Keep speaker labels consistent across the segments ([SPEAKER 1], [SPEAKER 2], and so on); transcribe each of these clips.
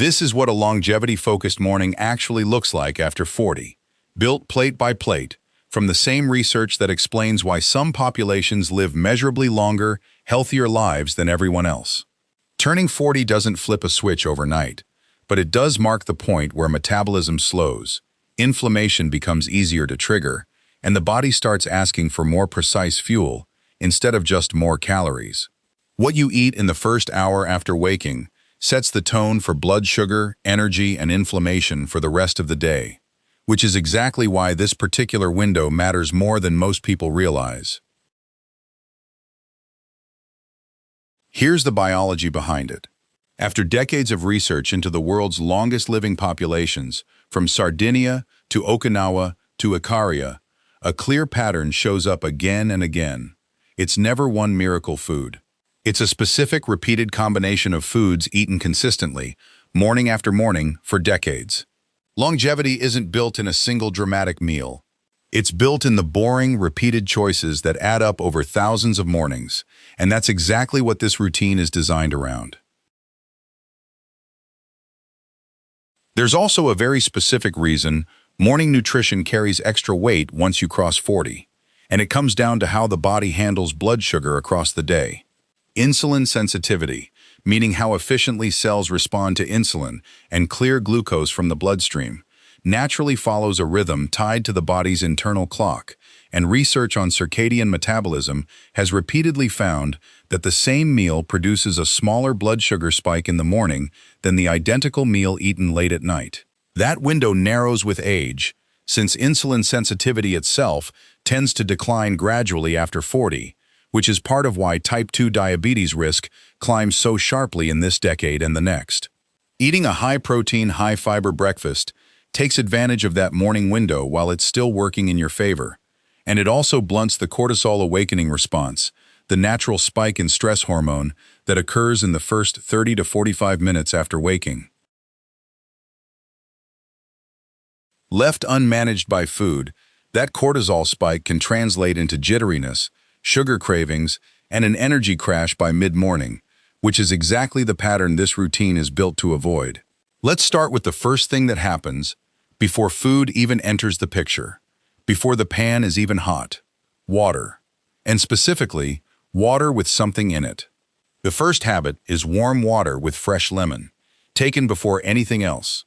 [SPEAKER 1] This is what a longevity-focused morning actually looks like after 40, built plate by plate, from the same research that explains why some populations live measurably longer, healthier lives than everyone else. Turning 40 doesn't flip a switch overnight, but it does mark the point where metabolism slows, inflammation becomes easier to trigger, and the body starts asking for more precise fuel instead of just more calories. What you eat in the first hour after waking sets the tone for blood sugar, energy, and inflammation for the rest of the day, which is exactly why this particular window matters more than most people realize. Here's the biology behind it. After decades of research into the world's longest living populations, from Sardinia to Okinawa to Icaria, a clear pattern shows up again and again. It's never one miracle food. It's a specific, repeated combination of foods eaten consistently, morning after morning, for decades. Longevity isn't built in a single dramatic meal. It's built in the boring, repeated choices that add up over thousands of mornings, and that's exactly what this routine is designed around. There's also a very specific reason morning nutrition carries extra weight once you cross 40, and it comes down to how the body handles blood sugar across the day. Insulin sensitivity, meaning how efficiently cells respond to insulin and clear glucose from the bloodstream, naturally follows a rhythm tied to the body's internal clock, and research on circadian metabolism has repeatedly found that the same meal produces a smaller blood sugar spike in the morning than the identical meal eaten late at night. That window narrows with age, since insulin sensitivity itself tends to decline gradually after 40, which is part of why type 2 diabetes risk climbs so sharply in this decade and the next. Eating a high-protein, high-fiber breakfast takes advantage of that morning window while it's still working in your favor, and it also blunts the cortisol awakening response, the natural spike in stress hormone that occurs in the first 30 to 45 minutes after waking. Left unmanaged by food, that cortisol spike can translate into jitteriness, sugar cravings, and an energy crash by mid-morning, which is exactly the pattern this routine is built to avoid. Let's start with the first thing that happens before food even enters the picture, before the pan is even hot: water. And specifically, water with something in it. The first habit is warm water with fresh lemon, taken before anything else.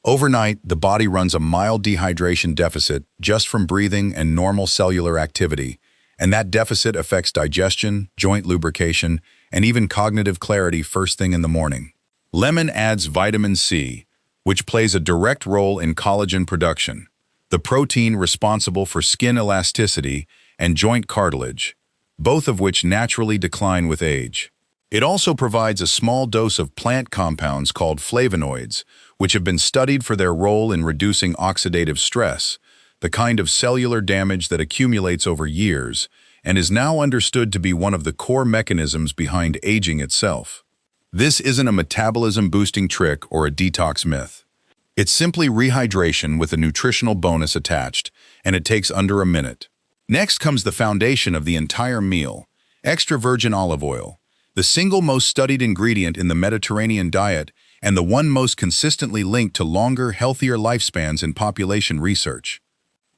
[SPEAKER 1] Overnight, the body runs a mild dehydration deficit just from breathing and normal cellular activity, and that deficit affects digestion, joint lubrication, and even cognitive clarity first thing in the morning. Lemon adds vitamin C, which plays a direct role in collagen production, the protein responsible for skin elasticity and joint cartilage, both of which naturally decline with age. It also provides a small dose of plant compounds called flavonoids, which have been studied for their role in reducing oxidative stress, the kind of cellular damage that accumulates over years, and is now understood to be one of the core mechanisms behind aging itself. This isn't a metabolism-boosting trick or a detox myth. It's simply rehydration with a nutritional bonus attached, and it takes under a minute. Next comes the foundation of the entire meal: extra virgin olive oil, the single most studied ingredient in the Mediterranean diet and the one most consistently linked to longer, healthier lifespans in population research.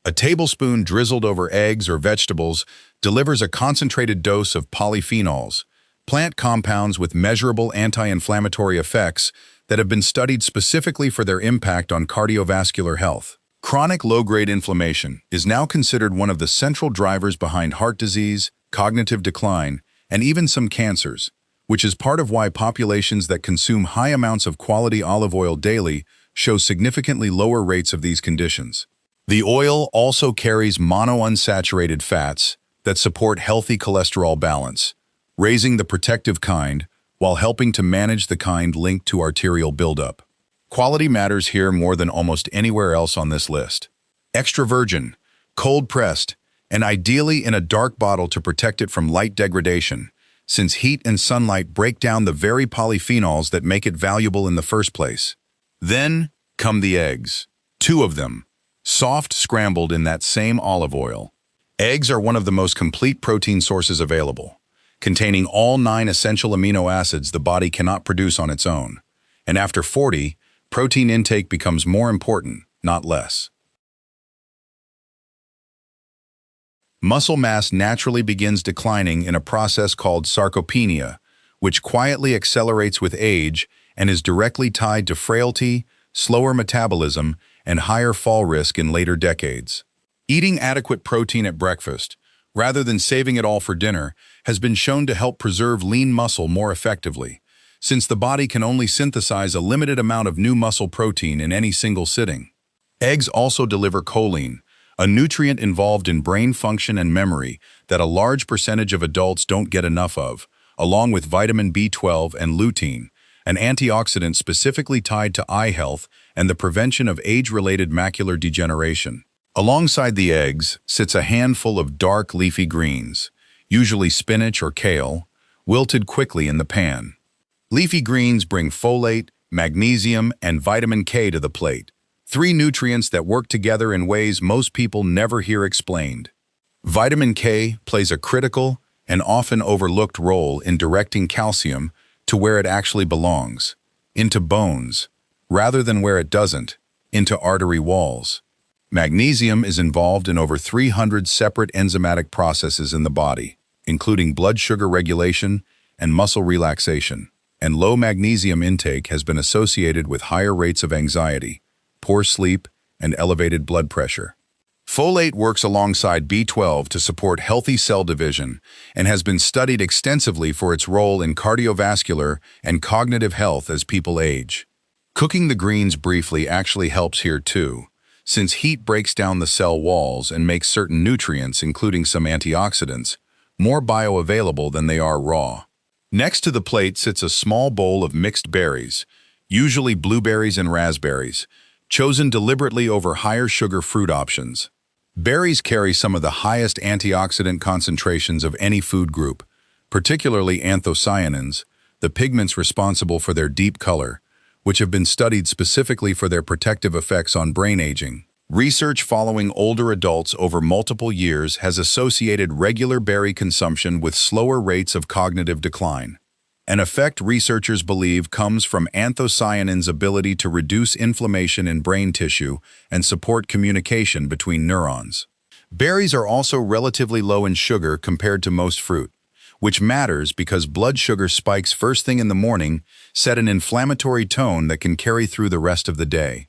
[SPEAKER 1] A tablespoon drizzled over eggs or vegetables delivers a concentrated dose of polyphenols, plant compounds with measurable anti-inflammatory effects that have been studied specifically for their impact on cardiovascular health. Chronic low-grade inflammation is now considered one of the central drivers behind heart disease, cognitive decline, and even some cancers, which is part of why populations that consume high amounts of quality olive oil daily show significantly lower rates of these conditions. The oil also carries monounsaturated fats that support healthy cholesterol balance, raising the protective kind while helping to manage the kind linked to arterial buildup. Quality matters here more than almost anywhere else on this list. Extra virgin, cold-pressed, and ideally in a dark bottle to protect it from light degradation, since heat and sunlight break down the very polyphenols that make it valuable in the first place. Then come the eggs. 2 of them, soft scrambled in that same olive oil. Eggs are one of the most complete protein sources available, containing all 9 essential amino acids the body cannot produce on its own. And after 40, protein intake becomes more important, not less. Muscle mass naturally begins declining in a process called sarcopenia, which quietly accelerates with age and is directly tied to frailty, slower metabolism, and higher fall risk in later decades. Eating adequate protein at breakfast, rather than saving it all for dinner, has been shown to help preserve lean muscle more effectively, since the body can only synthesize a limited amount of new muscle protein in any single sitting. Eggs also deliver choline, a nutrient involved in brain function and memory that a large percentage of adults don't get enough of, along with vitamin B12 and lutein, an antioxidant specifically tied to eye health and the prevention of age-related macular degeneration. Alongside the eggs sits a handful of dark leafy greens, usually spinach or kale, wilted quickly in the pan. Leafy greens bring folate, magnesium, and vitamin K to the plate, three nutrients that work together in ways most people never hear explained. Vitamin K plays a critical and often overlooked role in directing calcium to where it actually belongs, into bones, rather than where it doesn't, into artery walls. Magnesium is involved in over 300 separate enzymatic processes in the body, including blood sugar regulation and muscle relaxation, and low magnesium intake has been associated with higher rates of anxiety, poor sleep, and elevated blood pressure. Folate works alongside B12 to support healthy cell division and has been studied extensively for its role in cardiovascular and cognitive health as people age. Cooking the greens briefly actually helps here too, since heat breaks down the cell walls and makes certain nutrients, including some antioxidants, more bioavailable than they are raw. Next to the plate sits a small bowl of mixed berries, usually blueberries and raspberries, chosen deliberately over higher sugar fruit options. Berries carry some of the highest antioxidant concentrations of any food group, particularly anthocyanins, the pigments responsible for their deep color, which have been studied specifically for their protective effects on brain aging. Research following older adults over multiple years has associated regular berry consumption with slower rates of cognitive decline, an effect researchers believe comes from anthocyanins' ability to reduce inflammation in brain tissue and support communication between neurons. Berries are also relatively low in sugar compared to most fruit, which matters because blood sugar spikes first thing in the morning set an inflammatory tone that can carry through the rest of the day.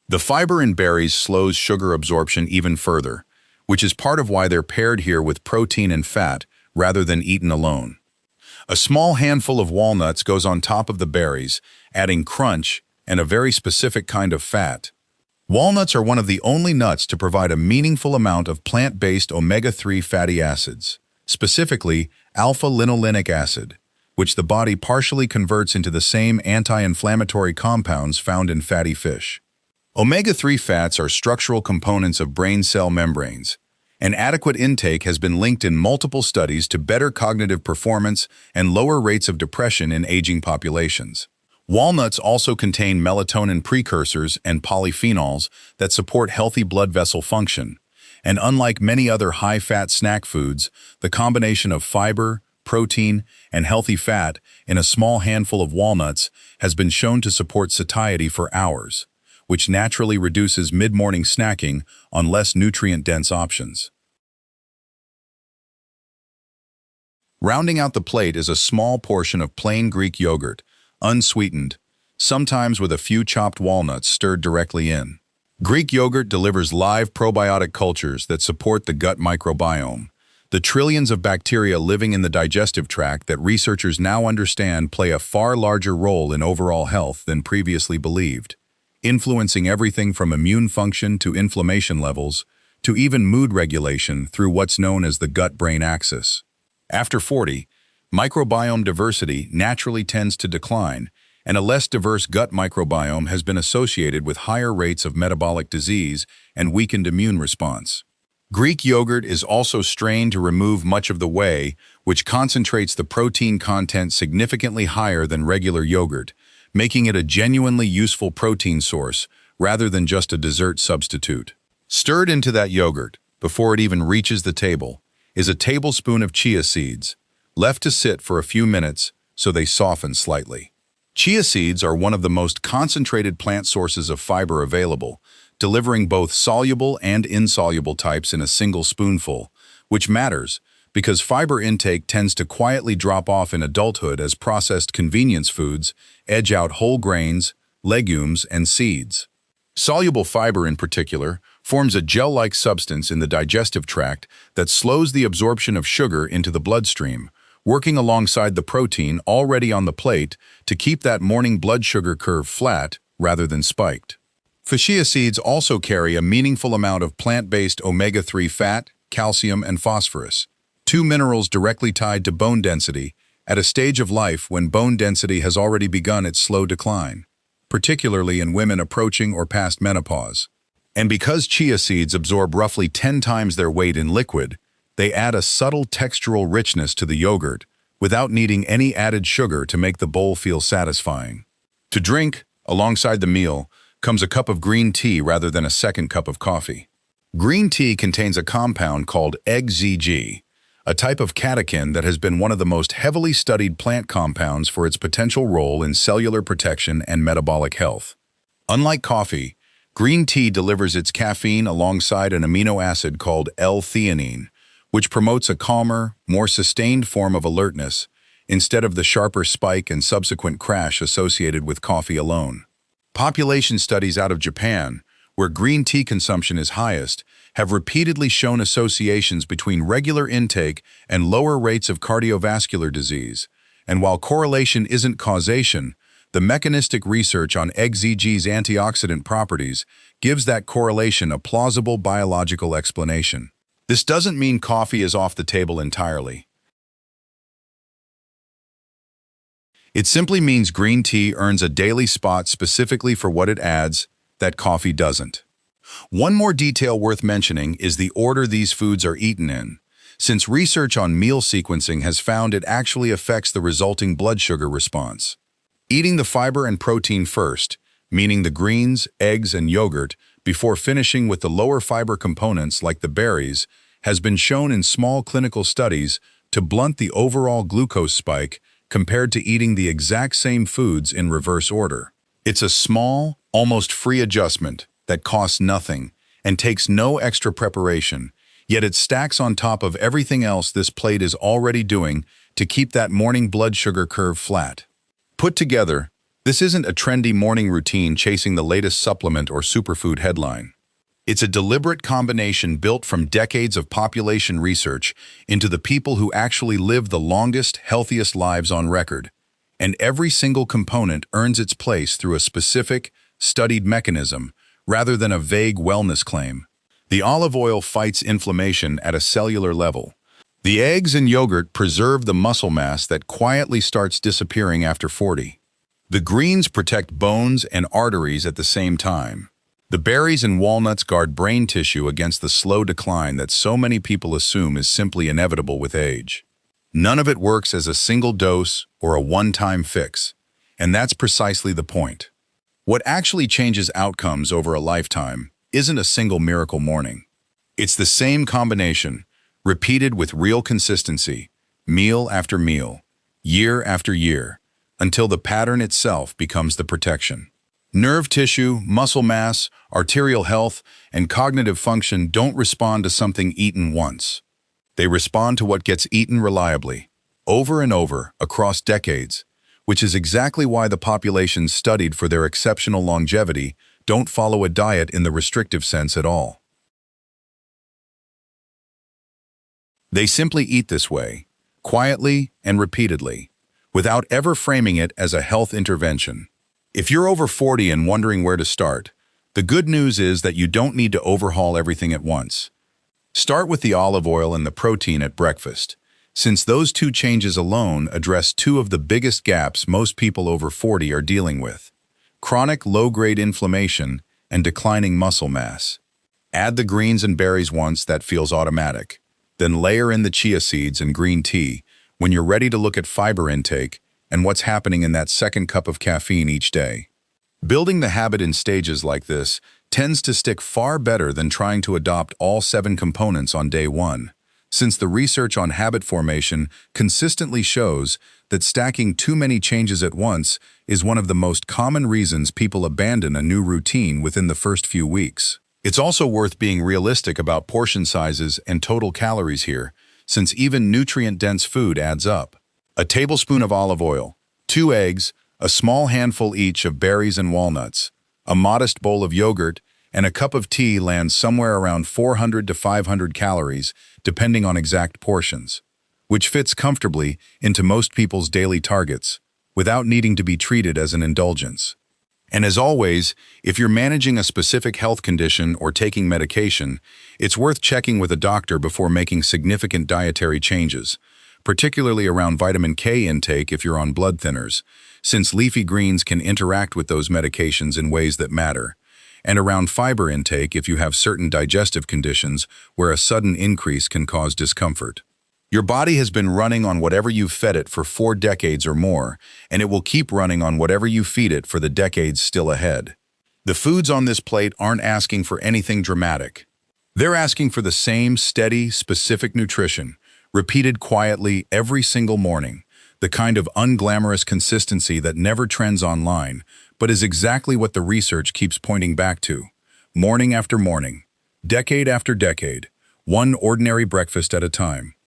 [SPEAKER 1] The fiber in berries slows sugar absorption even further, which is part of why they're paired here with protein and fat rather than eaten alone. A small handful of walnuts goes on top of the berries, adding crunch and a very specific kind of fat. Walnuts are one of the only nuts to provide a meaningful amount of plant-based omega-3 fatty acids, specifically alpha-linolenic acid, which the body partially converts into the same anti-inflammatory compounds found in fatty fish. Omega-3 fats are structural components of brain cell membranes, and adequate intake has been linked in multiple studies to better cognitive performance and lower rates of depression in aging populations. Walnuts also contain melatonin precursors and polyphenols that support healthy blood vessel function, and unlike many other high-fat snack foods, the combination of fiber, protein, and healthy fat in a small handful of walnuts has been shown to support satiety for hours, which naturally reduces mid-morning snacking on less nutrient-dense options. Rounding out the plate is a small portion of plain Greek yogurt, unsweetened, sometimes with a few chopped walnuts stirred directly in. Greek yogurt delivers live probiotic cultures that support the gut microbiome, the trillions of bacteria living in the digestive tract that researchers now understand play a far larger role in overall health than previously believed, influencing everything from immune function to inflammation levels, to even mood regulation through what's known as the gut-brain axis. After 40, microbiome diversity naturally tends to decline, and a less diverse gut microbiome has been associated with higher rates of metabolic disease and weakened immune response. Greek yogurt is also strained to remove much of the whey, which concentrates the protein content significantly higher than regular yogurt, making it a genuinely useful protein source rather than just a dessert substitute. Stirred into that yogurt, before it even reaches the table, is a tablespoon of chia seeds, left to sit for a few minutes so they soften slightly. Chia seeds are one of the most concentrated plant sources of fiber available, delivering both soluble and insoluble types in a single spoonful, which matters because fiber intake tends to quietly drop off in adulthood as processed convenience foods edge out whole grains, legumes, and seeds. Soluble fiber in particular forms a gel-like substance in the digestive tract that slows the absorption of sugar into the bloodstream, working alongside the protein already on the plate to keep that morning blood sugar curve flat rather than spiked. Chia seeds also carry a meaningful amount of plant-based omega-3 fat, calcium, and phosphorus, two minerals directly tied to bone density at a stage of life when bone density has already begun its slow decline, particularly in women approaching or past menopause. And because chia seeds absorb roughly 10 times their weight in liquid, they add a subtle textural richness to the yogurt without needing any added sugar to make the bowl feel satisfying. To drink, alongside the meal, comes a cup of green tea rather than a second cup of coffee. Green tea contains a compound called EGZG, a type of catechin that has been one of the most heavily studied plant compounds for its potential role in cellular protection and metabolic health. Unlike coffee, green tea delivers its caffeine alongside an amino acid called L-theanine, which promotes a calmer, more sustained form of alertness instead of the sharper spike and subsequent crash associated with coffee alone. Population studies out of Japan, where green tea consumption is highest, have repeatedly shown associations between regular intake and lower rates of cardiovascular disease. And while correlation isn't causation, the mechanistic research on EGZG's antioxidant properties gives that correlation a plausible biological explanation. This doesn't mean coffee is off the table entirely. It simply means green tea earns a daily spot specifically for what it adds that coffee doesn't. One more detail worth mentioning is the order these foods are eaten in, since research on meal sequencing has found it actually affects the resulting blood sugar response. Eating the fiber and protein first, meaning the greens, eggs, and yogurt, before finishing with the lower fiber components like the berries, has been shown in small clinical studies to blunt the overall glucose spike compared to eating the exact same foods in reverse order. It's a small, almost free adjustment that costs nothing and takes no extra preparation, yet it stacks on top of everything else this plate is already doing to keep that morning blood sugar curve flat. Put together, this isn't a trendy morning routine chasing the latest supplement or superfood headline. It's a deliberate combination built from decades of population research into the people who actually live the longest, healthiest lives on record. And every single component earns its place through a specific, studied mechanism rather than a vague wellness claim. The olive oil fights inflammation at a cellular level. The eggs and yogurt preserve the muscle mass that quietly starts disappearing after 40. The greens protect bones and arteries at the same time. The berries and walnuts guard brain tissue against the slow decline that so many people assume is simply inevitable with age. None of it works as a single dose or a one-time fix, and that's precisely the point. What actually changes outcomes over a lifetime isn't a single miracle morning. It's the same combination, repeated with real consistency, meal after meal, year after year, until the pattern itself becomes the protection. Nerve tissue, muscle mass, arterial health, and cognitive function don't respond to something eaten once. They respond to what gets eaten reliably, over and over, across decades, which is exactly why the populations studied for their exceptional longevity don't follow a diet in the restrictive sense at all. They simply eat this way, quietly and repeatedly, without ever framing it as a health intervention. If you're over 40 and wondering where to start, the good news is that you don't need to overhaul everything at once. Start with the olive oil and the protein at breakfast, since those two changes alone address two of the biggest gaps most people over 40 are dealing with: chronic low-grade inflammation and declining muscle mass. Add the greens and berries once that feels automatic, then layer in the chia seeds and green tea when you're ready to look at fiber intake and what's happening in that second cup of caffeine each day. Building the habit in stages like this tends to stick far better than trying to adopt all 7 components on day 1, since the research on habit formation consistently shows that stacking too many changes at once is one of the most common reasons people abandon a new routine within the first few weeks. It's also worth being realistic about portion sizes and total calories here, since even nutrient-dense food adds up. A tablespoon of olive oil, 2 eggs, a small handful each of berries and walnuts, a modest bowl of yogurt, and a cup of tea lands somewhere around 400 to 500 calories, depending on exact portions, which fits comfortably into most people's daily targets, without needing to be treated as an indulgence. And as always, if you're managing a specific health condition or taking medication, it's worth checking with a doctor before making significant dietary changes, particularly around vitamin K intake if you're on blood thinners, since leafy greens can interact with those medications in ways that matter, and around fiber intake if you have certain digestive conditions where a sudden increase can cause discomfort. Your body has been running on whatever you've fed it for 4 decades or more, and it will keep running on whatever you feed it for the decades still ahead. The foods on this plate aren't asking for anything dramatic. They're asking for the same steady, specific nutrition, repeated quietly every single morning, the kind of unglamorous consistency that never trends online, but is exactly what the research keeps pointing back to. Morning after morning, decade after decade, one ordinary breakfast at a time.